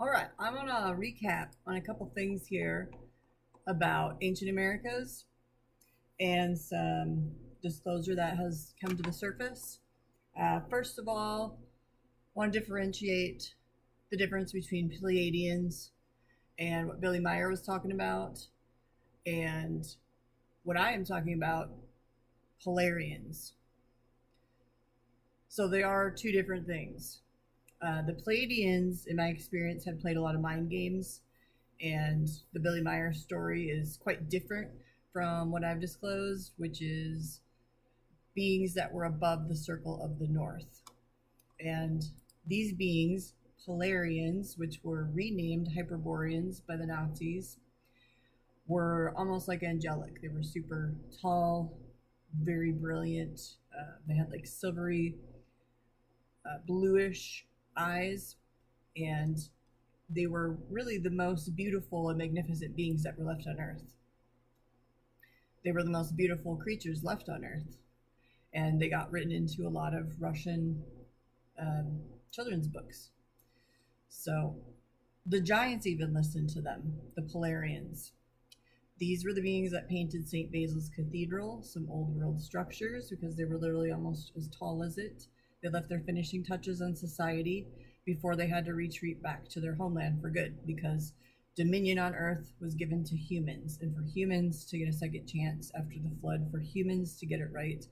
All right, I'm gonna recap on a couple things here about ancient Americas and some disclosure that has come to the surface. First of all, I want to differentiate the difference between Pleiadians and what Billy Meyer was talking about, and what I am talking about, Polarians. So they are two different things. The Pleiadians, in my experience, have played a lot of mind games, and the Billy Meyer story is quite different from what I've disclosed, which is beings that were above the circle of the north. And these beings, Polarians, which were renamed Hyperboreans by the Nazis, were almost like angelic. They were super tall, very brilliant. They had like silvery, bluish eyes, and they were really the most beautiful and magnificent beings that were left on Earth. They were the most beautiful creatures left on Earth, and they got written into a lot of Russian children's books. So the giants even listened to them, the Polarians. These were the beings that painted St. Basil's Cathedral, some old world structures, because they were literally almost as tall as it. They left their finishing touches on society before they had to retreat back to their homeland for good, because dominion on Earth was given to humans, and for humans to get a second chance after the flood, for humans to get it right,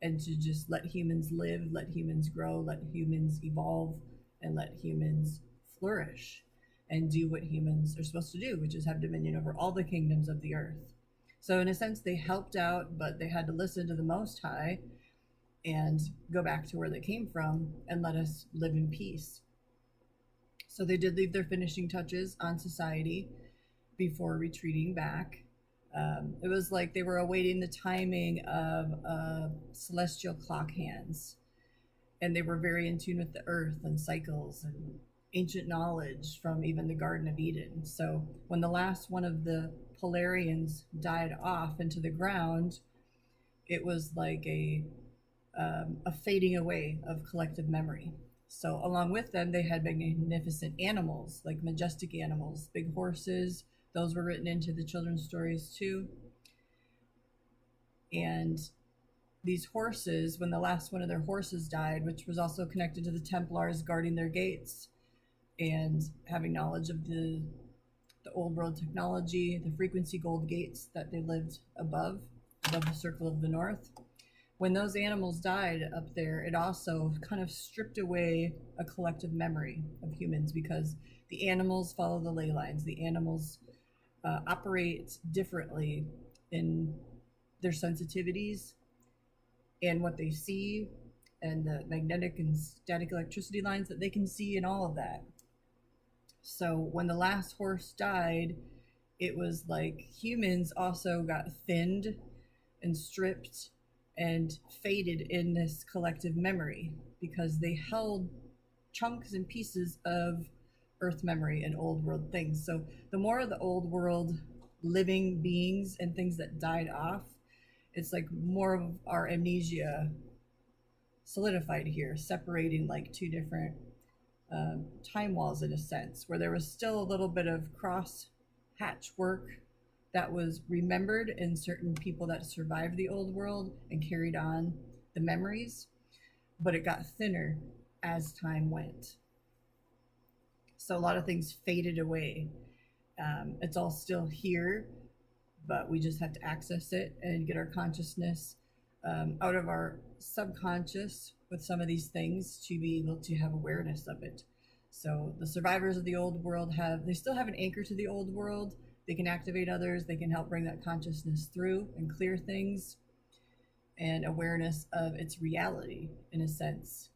and to just let humans live, let humans grow, let humans evolve, and let humans flourish and do what humans are supposed to do, which is have dominion over all the kingdoms of the earth. So in a sense, they helped out, but they had to listen to the Most High and go back to where they came from and let us live in peace. So they did leave their finishing touches on society before retreating back. It was like they were awaiting the timing of celestial clock hands, and they were very in tune with the earth and cycles and ancient knowledge from even the Garden of Eden. So when the last one of the Polarians died off into the ground, it was like a fading away of collective memory. So along with them, they had magnificent animals, like majestic animals, big horses. Those were written into the children's stories too. And these horses, when the last one of their horses died, which was also connected to the Templars guarding their gates and having knowledge of the old world technology, the frequency gold gates that they lived above the circle of the north. When those animals died up there, it also kind of stripped away a collective memory of humans, because the animals follow the ley lines. The animals operate differently in their sensitivities and what they see, and the magnetic and static electricity lines that they can see, and all of that. So when the last horse died, it was like humans also got thinned and stripped and faded in this collective memory, because they held chunks and pieces of earth memory and old world things. So the more of the old world living beings and things that died off, it's like more of our amnesia solidified here, separating like two different time walls in a sense, where there was still a little bit of cross hatch work that was remembered in certain people that survived the old world and carried on the memories, but it got thinner as time went. So a lot of things faded away. It's all still here, but we just have to access it and get our consciousness out of our subconscious with some of these things to be able to have awareness of it. So the survivors of the old world they still have an anchor to the old world. They can activate others. They can help bring that consciousness through and clear things and awareness of its reality in a sense.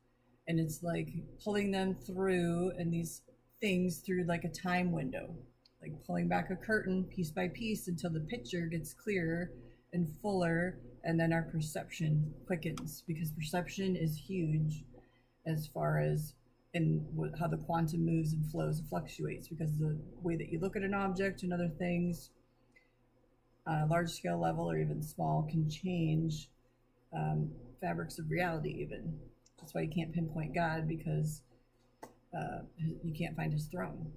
And it's like pulling them through, and these things through like a time window, like pulling back a curtain piece by piece until the picture gets clearer and fuller, and then our perception quickens, because perception is huge as far as in how the quantum moves and flows and fluctuates, because the way that you look at an object and other things, large scale level or even small, can change fabrics of reality even. That's why you can't pinpoint God, because you can't find his throne.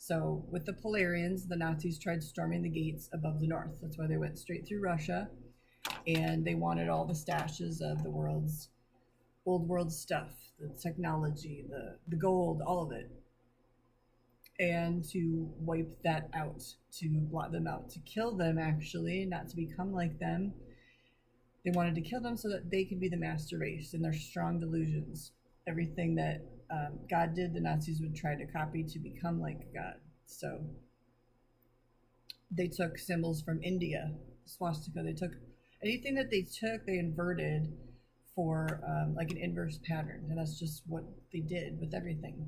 So with the Polarians, the Nazis tried storming the gates above the north. That's why they went straight through Russia, and they wanted all the stashes of the world's old world stuff, the technology, the gold, all of it, and to wipe that out, to blot them out, to kill them, actually, not to become like them. They wanted to kill them so that they could be the master race in their strong delusions. Everything that God did, the Nazis would try to copy to become like God. So they took symbols from India, swastika. They took anything that they took, they inverted for like an inverse pattern. And that's just what they did with everything.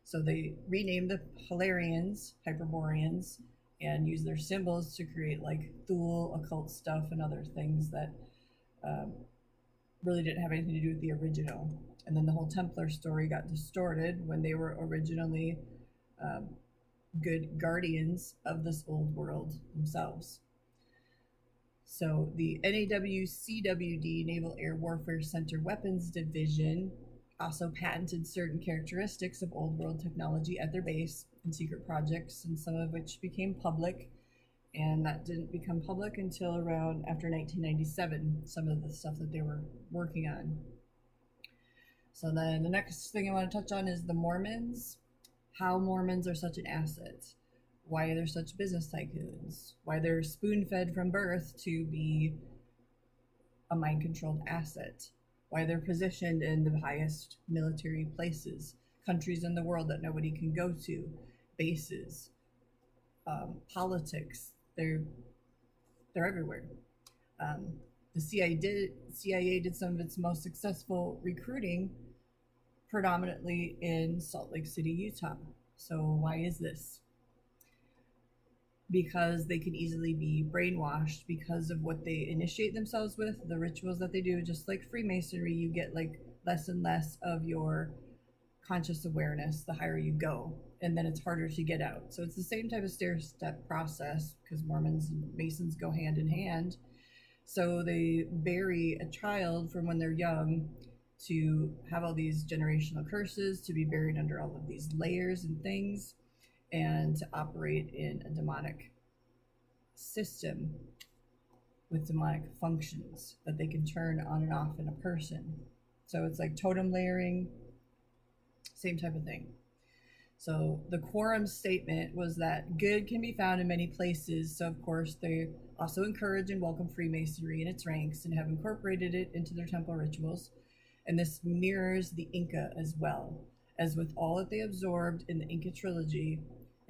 So they renamed the Polarians Hyperboreans and used their symbols to create like Thule, occult stuff, and other things that really didn't have anything to do with the original. And then the whole Templar story got distorted when they were originally good guardians of this old world themselves. So the NAWCWD Naval Air Warfare Center Weapons Division also patented certain characteristics of old world technology at their base in secret projects, and some of which became public. And that didn't become public until around after 1997, some of the stuff that they were working on. So then the next thing I want to touch on is the Mormons. How Mormons are such an asset. Why they're such business tycoons. Why they're spoon-fed from birth to be a mind-controlled asset. Why they're positioned in the highest military places. Countries in the world that nobody can go to. Bases. Politics. They're everywhere. The CIA did some of its most successful recruiting predominantly in Salt Lake City, Utah. So why is this? Because they can easily be brainwashed because of what they initiate themselves with, the rituals that they do. Just like Freemasonry, you get like less and less of your conscious awareness the higher you go, and then it's harder to get out. So it's the same type of stair-step process, because Mormons and Masons go hand in hand. So they bury a child from when they're young to have all these generational curses, to be buried under all of these layers and things, and to operate in a demonic system with demonic functions that they can turn on and off in a person. So it's like totem layering, same type of thing. So the quorum statement was that good can be found in many places. So of course they also encourage and welcome Freemasonry in its ranks and have incorporated it into their temple rituals. And this mirrors the Inca as well, as with all that they absorbed in the Inca trilogy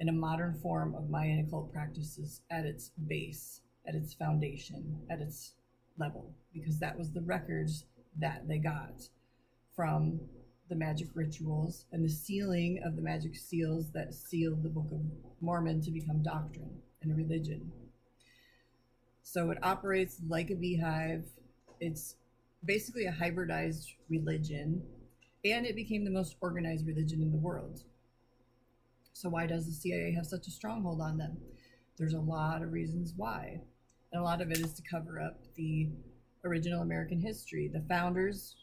in a modern form of Mayan occult practices at its base, at its foundation, at its level, because that was the records that they got from the magic rituals and the sealing of the magic seals that sealed the Book of Mormon to become doctrine and religion. So it operates like a beehive. It's basically a hybridized religion, and it became the most organized religion in the world. So why does the CIA have such a stronghold on them? There's a lot of reasons why. And a lot of it is to cover up the original American history. The founders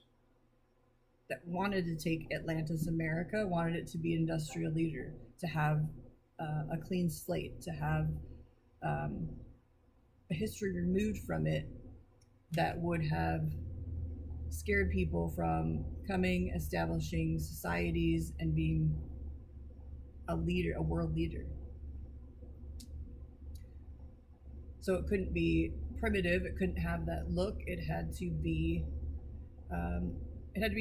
that wanted to take Atlantis America wanted it to be an industrial leader, to have a clean slate, to have a history removed from it that would have scared people from coming, establishing societies, and being a leader, a world leader. So it couldn't be primitive. It couldn't have that look. It had to be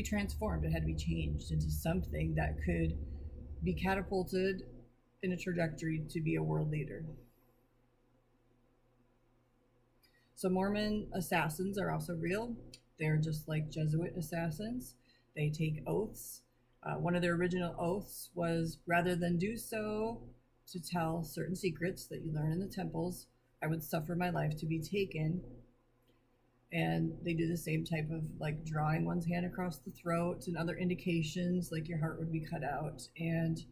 transformed. It had to be changed into something that could be catapulted in a trajectory to be a world leader. So Mormon assassins are also real. They're just like Jesuit assassins. They take oaths. One of their original oaths was, rather than do so to tell certain secrets that you learn in the temples, I would suffer my life to be taken. And they do the same type of like drawing one's hand across the throat and other indications like your heart would be cut out. And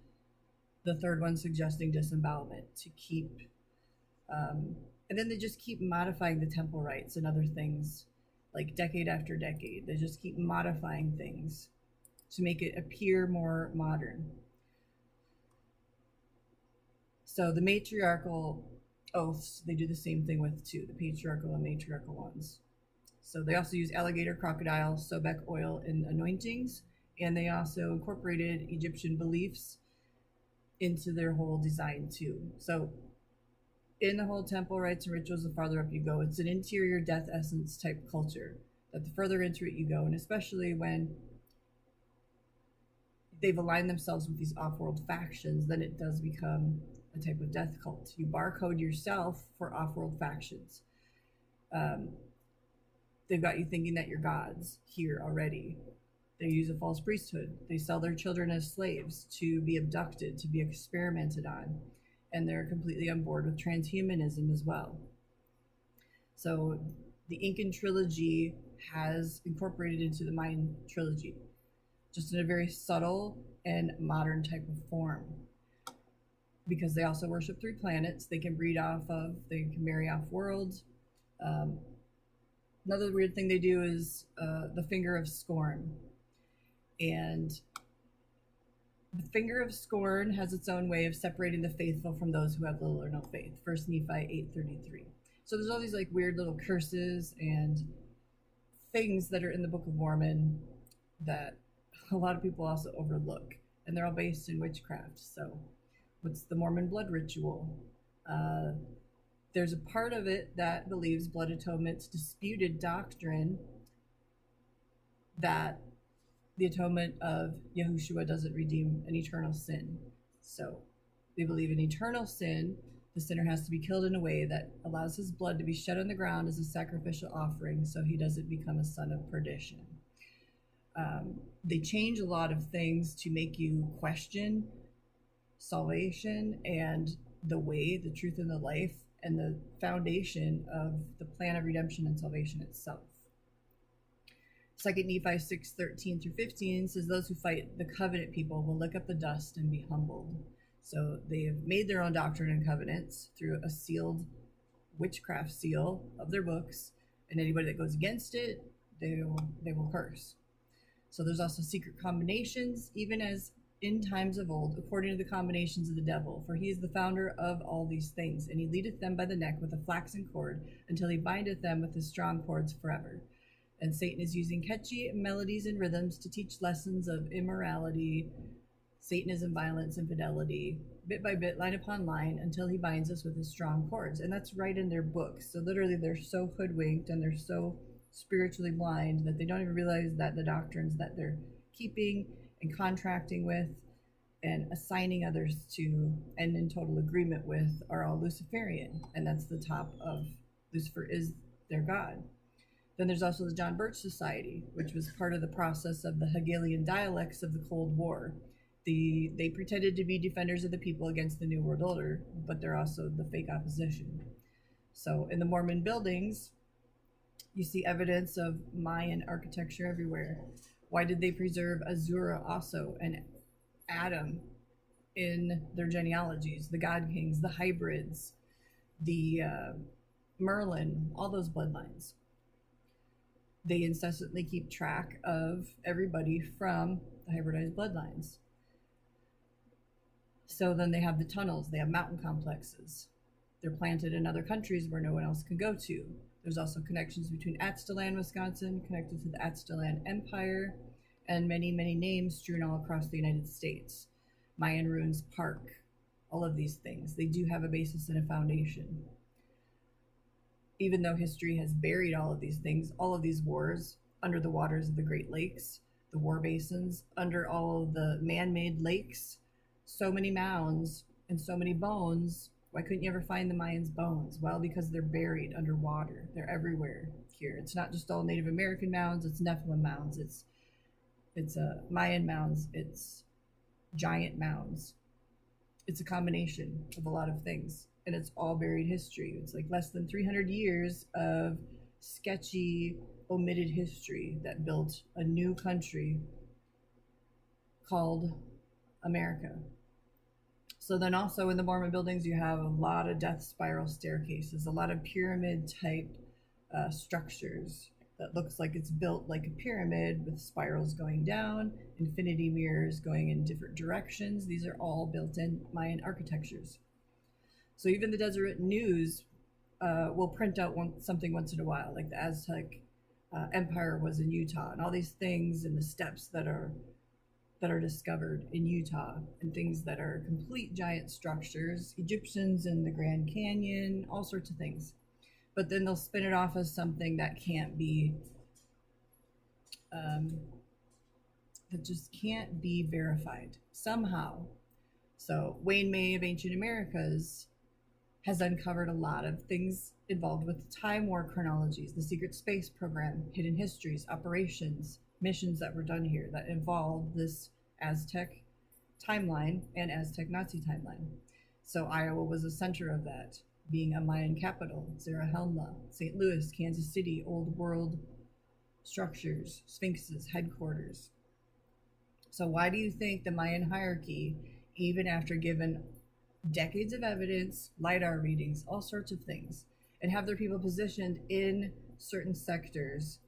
the third one suggesting disembowelment to keep, and then they just keep modifying the temple rites and other things like decade after decade. They just keep modifying things to make it appear more modern. So the matriarchal oaths, they do the same thing with too, the patriarchal and matriarchal ones. So they also use alligator, crocodile, sobek oil in anointings, and they also incorporated Egyptian beliefs into their whole design too. So in the whole temple rites and rituals, the farther up you go, it's an interior death essence type culture. That the further into it you go, and especially when they've aligned themselves with these off-world factions, then it does become a type of death cult. You barcode yourself for off-world factions. They've got you thinking that you're gods here already. They use a false priesthood. They sell their children as slaves to be abducted, to be experimented on. And they're completely on board with transhumanism as well. So the Incan trilogy has incorporated into the Mayan trilogy, just in a very subtle and modern type of form. Because they also worship 3 planets, they can breed off of, they can marry off worlds. Another weird thing they do is the finger of scorn. And the finger of scorn has its own way of separating the faithful from those who have little or no faith. 1 Nephi 8:33. So there's all these like weird little curses and things that are in the Book of Mormon that a lot of people also overlook. And they're all based in witchcraft. So what's the Mormon blood ritual? There's a part of it that believes blood atonement's disputed doctrine that the atonement of Yahushua doesn't redeem an eternal sin. So they believe in eternal sin. The sinner has to be killed in a way that allows his blood to be shed on the ground as a sacrificial offering so he doesn't become a son of perdition. They change a lot of things to make you question salvation and the way, the truth, and the life, and the foundation of the plan of redemption and salvation itself. 2 Nephi 6:13-15 says, those who fight the covenant people will lick up the dust and be humbled. So they have made their own doctrine and covenants through a sealed witchcraft seal of their books, and anybody that goes against it, they will curse. So there's also secret combinations, even as in times of old, according to the combinations of the devil. For he is the founder of all these things, and he leadeth them by the neck with a flaxen cord, until he bindeth them with his strong cords forever. And Satan is using catchy melodies and rhythms to teach lessons of immorality, Satanism, violence, infidelity, bit by bit, line upon line, until he binds us with his strong cords. And that's right in their books. So literally they're so hoodwinked and they're so spiritually blind that they don't even realize that the doctrines that they're keeping and contracting with and assigning others to and in total agreement with are all Luciferian. And that's the top of Lucifer is their god. Then there's also the John Birch Society, which was part of the process of the Hegelian dialects of the Cold War. They pretended to be defenders of the people against the New World Order, but they're also the fake opposition. So in the Mormon buildings, you see evidence of Mayan architecture everywhere. Why did they preserve Azura also and Adam in their genealogies? The God Kings, the hybrids, the Merlin, all those bloodlines. They incessantly keep track of everybody from the hybridized bloodlines. So then they have the tunnels, they have mountain complexes. They're planted in other countries where no one else can go to. There's also connections between Aztlan, Wisconsin, connected to the Aztlan Empire, and many, many names strewn all across the United States. Mayan Ruins Park, all of these things. They do have a basis and a foundation. Even though history has buried all of these things, all of these wars under the waters of the Great Lakes, the war basins, under all of the man-made lakes, so many mounds and so many bones. Why couldn't you ever find the Mayans' bones? Well, because they're buried underwater. They're everywhere here. It's not just all Native American mounds, it's Nephilim mounds, it's Mayan mounds, it's giant mounds. It's a combination of a lot of things. And it's all buried history. It's like less than 300 years of sketchy, omitted history that built a new country called America. So then also in the Mormon buildings, you have a lot of death spiral staircases, a lot of pyramid type structures that looks like it's built like a pyramid with spirals going down, infinity mirrors going in different directions. These are all built in Mayan architectures. So even the Deseret News will print out something once in a while, like the Aztec Empire was in Utah, and all these things and the steps that are discovered in Utah, and things that are complete giant structures, Egyptians in the Grand Canyon, all sorts of things. But then they'll spin it off as something that can't be, that just can't be verified somehow. So Wayne May of Ancient Americas has uncovered a lot of things involved with time war chronologies, the secret space program, hidden histories, operations, missions that were done here that involved this Aztec timeline and Aztec Nazi timeline. So Iowa was the center of that, being a Mayan capital, Zarahemla, St. Louis, Kansas City, old world structures, sphinxes, headquarters. So why do you think the Mayan hierarchy, even after given decades of evidence, LiDAR readings, all sorts of things, and have their people positioned in certain sectors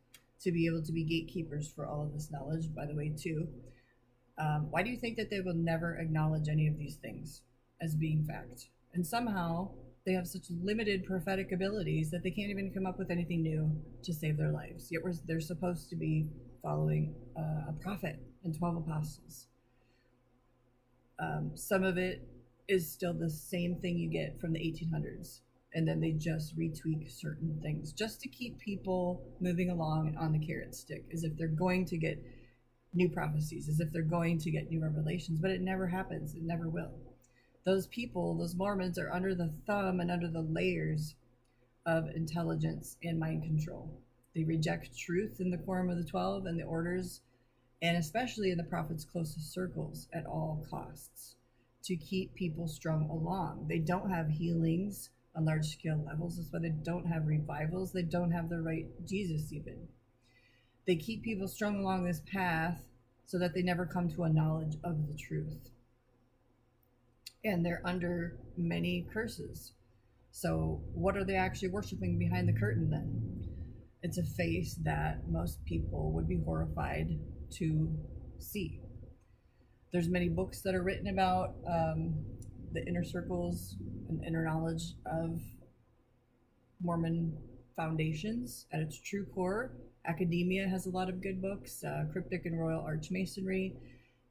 to be able to be gatekeepers for all of this knowledge, by the way, too, why do you think that they will never acknowledge any of these things as being fact? And somehow they have such limited prophetic abilities that they can't even come up with anything new to save their lives. Yet they're supposed to be following a prophet and 12 apostles. Some of it is still the same thing you get from the 1800s, and then they just retweak certain things just to keep people moving along on the carrot stick, as if they're going to get new prophecies, as if they're going to get new revelations, but it never happens. It never will. Those people, those Mormons, are under the thumb and under the layers of intelligence and mind control. They reject truth in the quorum of the 12 and the orders, and especially in the prophet's closest circles, at all costs, to keep people strung along. They don't have healings on large scale levels. That's why they don't have revivals. They don't have the right Jesus even. They keep people strung along this path so that they never come to a knowledge of the truth. And they're under many curses. So what are they actually worshiping behind the curtain then? It's a face that most people would be horrified to see. There's many books that are written about the inner circles and inner knowledge of Mormon foundations at its true core. Academia has a lot of good books. Cryptic and Royal Archmasonry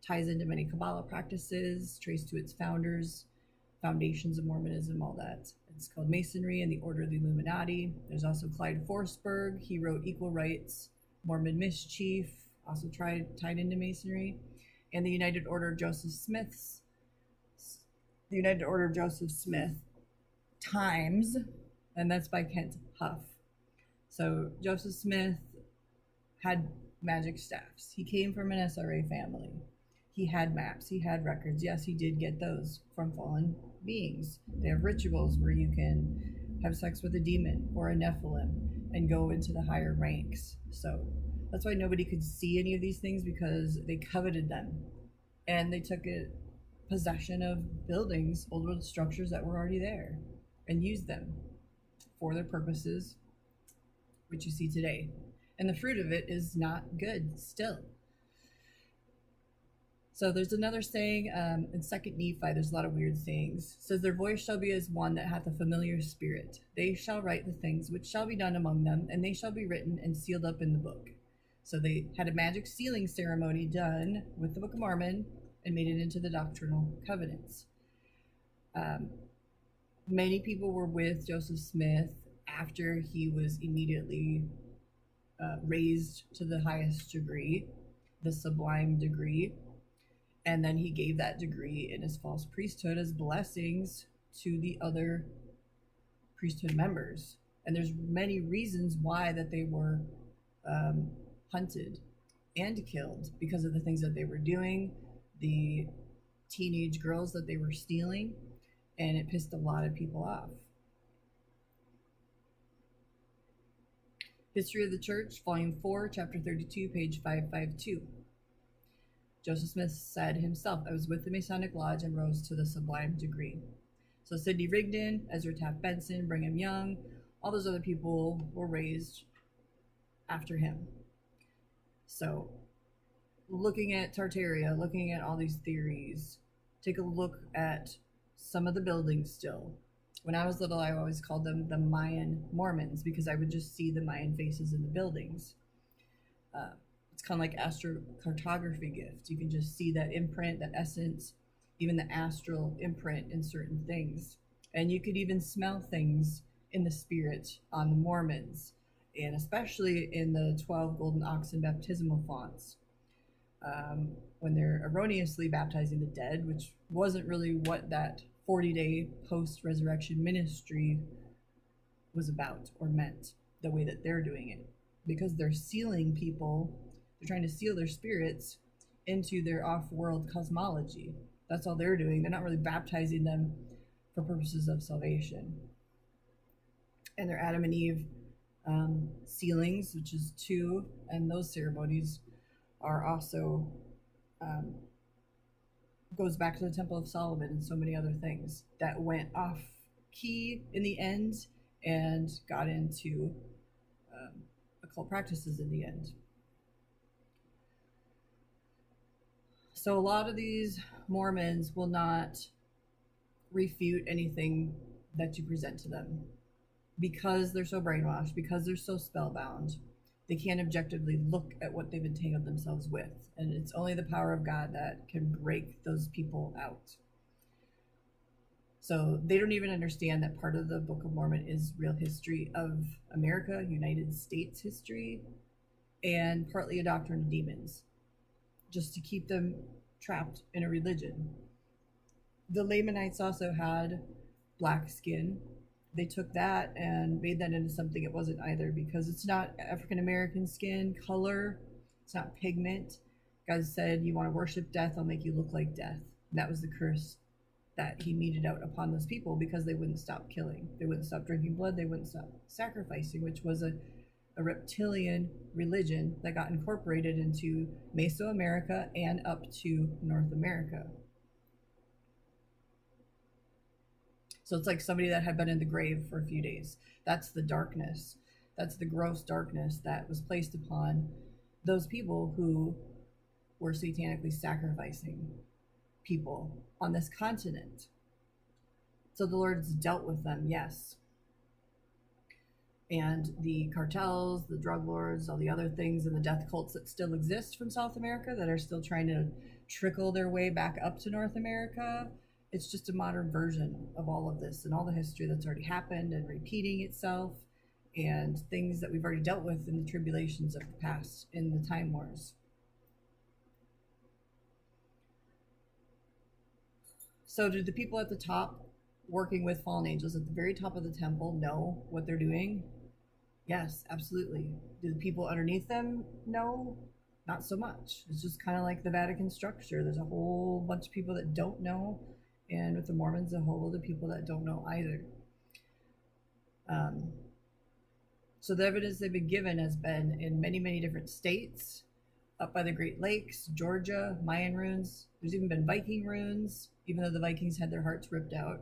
ties into many Kabbalah practices, traced to its founders, foundations of Mormonism, all that. It's called Masonry and the Order of the Illuminati. There's also Clyde Forsberg. He wrote Equal Rights, Mormon Mischief, also tied into Masonry, and the United Order of Joseph Smith. The United Order of Joseph Smith Times, and that's by Kent Huff. So Joseph Smith had magic staffs. He came from an SRA family. He had maps, he had records. Yes, he did get those from fallen beings. They have rituals where you can have sex with a demon or a Nephilim and go into the higher ranks. So that's why nobody could see any of these things, because they coveted them. And they took possession of buildings, old world structures that were already there, and used them for their purposes, which you see today. And the fruit of it is not good still. So there's another saying in 2nd Nephi, there's a lot of weird sayings. It says, their voice shall be as one that hath a familiar spirit. They shall write the things which shall be done among them, and they shall be written and sealed up in the book. So they had a magic sealing ceremony done with the Book of Mormon and made it into the doctrinal covenants. Many people were with Joseph Smith after he was immediately raised to the highest degree, the sublime degree. And then he gave that degree in his false priesthood as blessings to the other priesthood members. And there's many reasons why that they were hunted and killed because of the things that they were doing, the teenage girls that they were stealing, and it pissed a lot of people off. History of the Church, Volume 4, Chapter 32, page 552. Joseph Smith said himself, I was with the Masonic Lodge and rose to the sublime degree. So Sidney Rigdon, Ezra Taft Benson, Brigham Young, all those other people were raised after him. So looking at Tartaria, looking at all these theories, take a look at some of the buildings still. When I was little, I always called them the Mayan Mormons because I would just see the Mayan faces in the buildings. It's kind of like astrocartography gift. You can just see that imprint, that essence, even the astral imprint in certain things. And you could even smell things in the spirit on the Mormons, and especially in the 12 golden oxen baptismal fonts. When they're erroneously baptizing the dead, which wasn't really what that 40-day post-resurrection ministry was about or meant, the way that they're doing it. Because they're sealing people, they're trying to seal their spirits into their off-world cosmology. That's all they're doing. They're not really baptizing them for purposes of salvation. And their Adam and Eve sealings, which is 2, and those ceremonies are also goes back to the Temple of Solomon and so many other things that went off key in the end and got into occult practices in the end. So a lot of these Mormons will not refute anything that you present to them because they're so brainwashed, because they're so spellbound. They can't objectively look at what they've entangled themselves with. And it's only the power of God that can break those people out. So they don't even understand that part of the Book of Mormon is real history of America, United States history, and partly a doctrine of demons, just to keep them trapped in a religion. The Lamanites also had black skin. They took that and made that into something it wasn't either, because it's not African American skin color, it's not pigment. God said, you want to worship death, I'll make you look like death. And that was the curse that he meted out upon those people because they wouldn't stop killing. They wouldn't stop drinking blood, they wouldn't stop sacrificing, which was a reptilian religion that got incorporated into Mesoamerica and up to North America. So it's like somebody that had been in the grave for a few days. That's the darkness. That's the gross darkness that was placed upon those people who were satanically sacrificing people on this continent. So the Lord's dealt with them, yes. And the cartels, the drug lords, all the other things, and the death cults that still exist from South America that are still trying to trickle their way back up to North America. It's just a modern version of all of this and all the history that's already happened and repeating itself, and things that we've already dealt with in the tribulations of the past, in the time wars. So did the people at the top working with fallen angels at the very top of the temple know what they're doing? Yes, absolutely. Do the people underneath them know? Not so much. It's just kind of like the Vatican structure. There's a whole bunch of people that don't know, and with the Mormons, a whole other people that don't know either. So the evidence they've been given has been in many, many different states, up by the Great Lakes, Georgia, Mayan runes. There's even been Viking runes, even though the Vikings had their hearts ripped out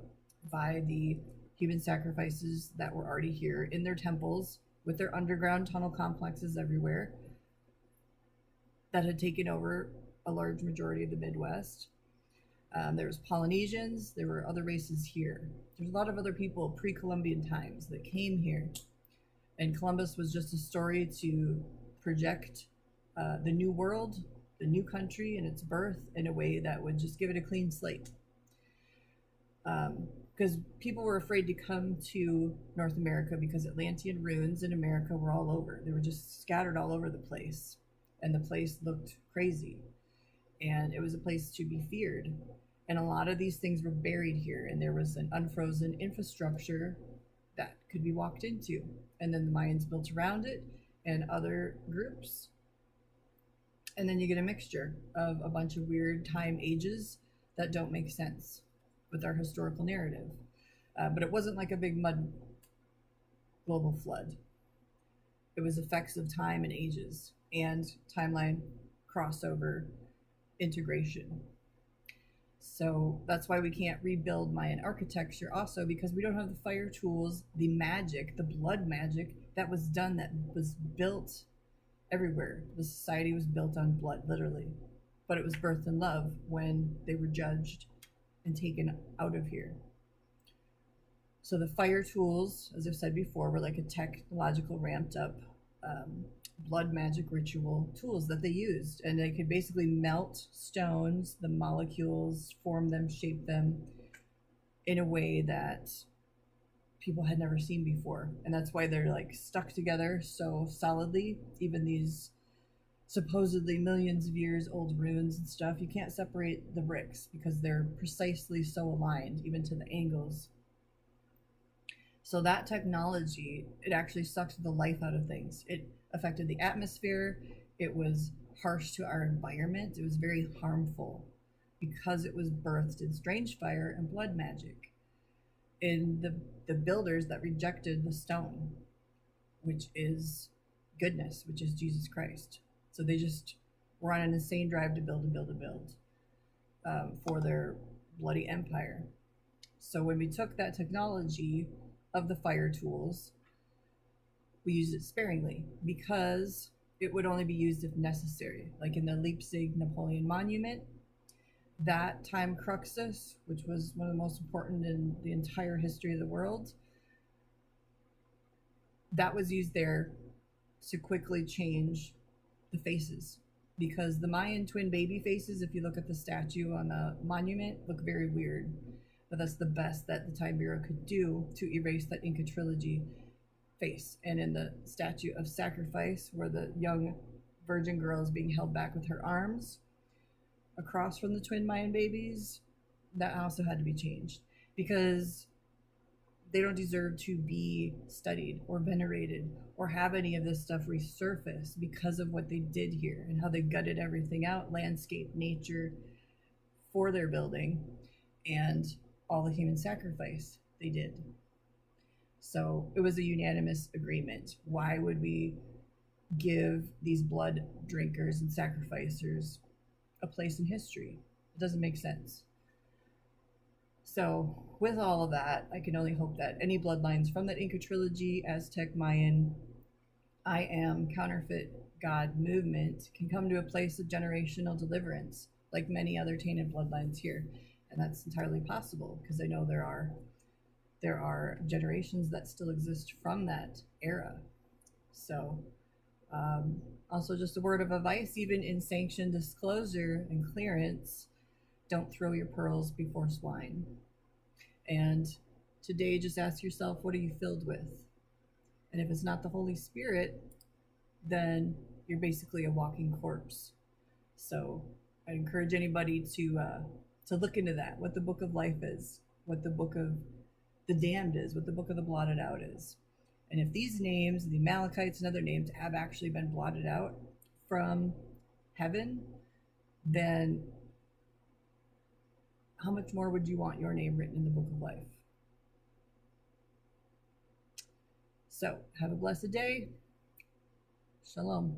by the human sacrifices that were already here in their temples with their underground tunnel complexes everywhere that had taken over a large majority of the Midwest. There was Polynesians, there were other races here. There's a lot of other people pre-Columbian times that came here. And Columbus was just a story to project the new world, the new country and its birth in a way that would just give it a clean slate. Because people were afraid to come to North America because Atlantean ruins in America were all over. They were just scattered all over the place. And the place looked crazy. And it was a place to be feared. And a lot of these things were buried here. And there was an unfrozen infrastructure that could be walked into. And then the Mayans built around it and other groups. And then you get a mixture of a bunch of weird time ages that don't make sense with our historical narrative. But it wasn't like a big mud global flood. It was effects of time and ages and timeline crossover integration. So that's why we can't rebuild Mayan architecture also, because we don't have the fire tools, the magic, the blood magic that was done, that was built everywhere. The society was built on blood, literally. But it was birthed in love when they were judged and taken out of here. So the fire tools, as I've said before, were like a technological ramped up blood magic ritual tools that they used. And they could basically melt stones, the molecules, form them, shape them in a way that people had never seen before. And that's why they're like stuck together so solidly. Even these supposedly millions of years old runes and stuff, you can't separate the bricks because they're precisely so aligned, even to the angles. So that technology, it actually sucked the life out of things. It affected the atmosphere. It was harsh to our environment. It was very harmful because it was birthed in strange fire and blood magic. In the builders that rejected the stone, which is goodness, which is Jesus Christ. So they just were on an insane drive to build for their bloody empire. So when we took that technology of the fire tools, we used it sparingly because it would only be used if necessary. Like in the Leipzig Napoleon Monument, that time Cruxus, which was one of the most important in the entire history of the world, that was used there to quickly change the faces, because the Mayan twin baby faces, if you look at the statue on the monument, look very weird. But that's the best that the Time Bureau could do to erase that Inca trilogy face. And in the statue of sacrifice, where the young virgin girl is being held back with her arms across from the twin Mayan babies, that also had to be changed because they don't deserve to be studied or venerated or have any of this stuff resurface because of what they did here and how they gutted everything out, landscape, nature, for their building, and all the human sacrifice they did. So it was a unanimous agreement. Why would we give these blood drinkers and sacrificers a place in history? It doesn't make sense. So with all of that, I can only hope that any bloodlines from that Inca trilogy, Aztec, Mayan, I am counterfeit God movement can come to a place of generational deliverance, like many other tainted bloodlines here. And that's entirely possible because I know there are generations that still exist from that era. So also just a word of advice, even in sanctioned disclosure and clearance, don't throw your pearls before swine. And today, just ask yourself, what are you filled with? And if it's not the Holy Spirit, then you're basically a walking corpse. So I'd encourage anybody to look into that, what the book of life is, what the book of the damned is, what the book of the blotted out is. And if these names, the Amalekites and other names, have actually been blotted out from heaven, then how much more would you want your name written in the book of life? So have a blessed day. Shalom.